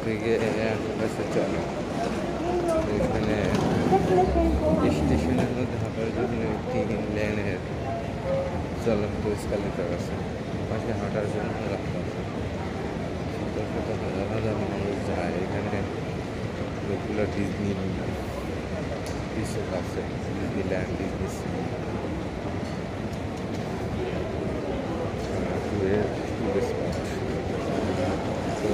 থেকে আশেপাশে চলে। এখানে স্টেশনের মধ্যে হাঁটার জন্য 3 লেনের চলন্ত এসকালেটর আছে, পাশে হাঁটার জন্য রাস্তা আছে। সতর্কতা হাজার হাজার মানুষ যায় এখানে। লোকগুলো ডিজনি রিসোর্ট আছে, Disneyland, Disney sea, tourist spot. তো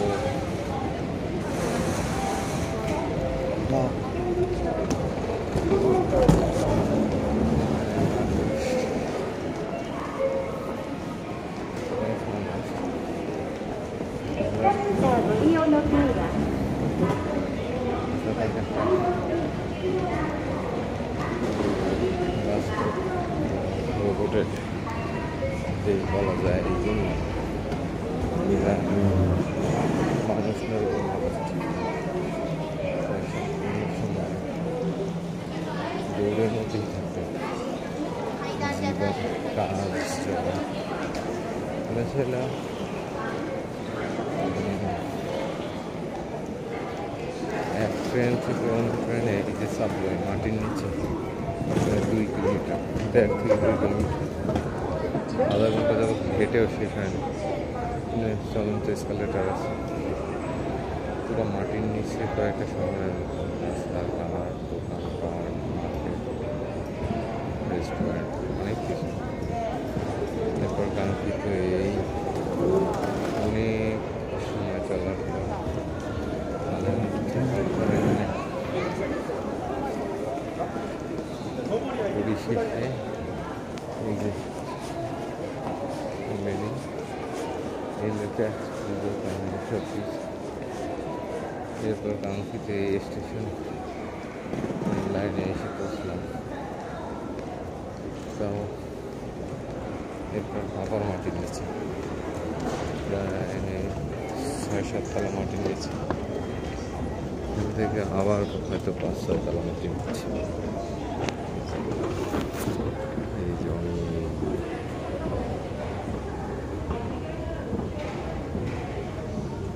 রোবটের দেশ বলা যায়, এই জন্য এরা মানুষ সময় দৌড়ের মধ্যেই থাকে। কাজ ছেলে এক ট্রেন থেকে অন্য ট্রেনে এই যে সাবওয়ে মাটির নিচে 2 কিলোমিটার, 1.5 থেকে 2 কিলোমিটার, আধা ঘন্টা যাবো হেঁটেও শেষ হয়নি। চলন্ত এসকালেটার আছে পুরো মাটির নিচে, কয়েকটা শহরের রাস্তাঘাট, দোকানপাট, মার্কেট, রেস্টুরেন্ট, অনেক কিছু। এরপর কাঙ্ক্ষিত এই অনেক সময় চলার পর পরিশেষে এই যে এরপর কাঙ্ক্ষিত এই স্টেশন লাইনে এসে পৌঁছলাম। তাও এরপর আবার মাটির নিচে, প্রায় 6-7 তলা মাটির নিচে, এখান থেকে আবার হয়তো 5-6 তলা মাটির নিচে। এই যে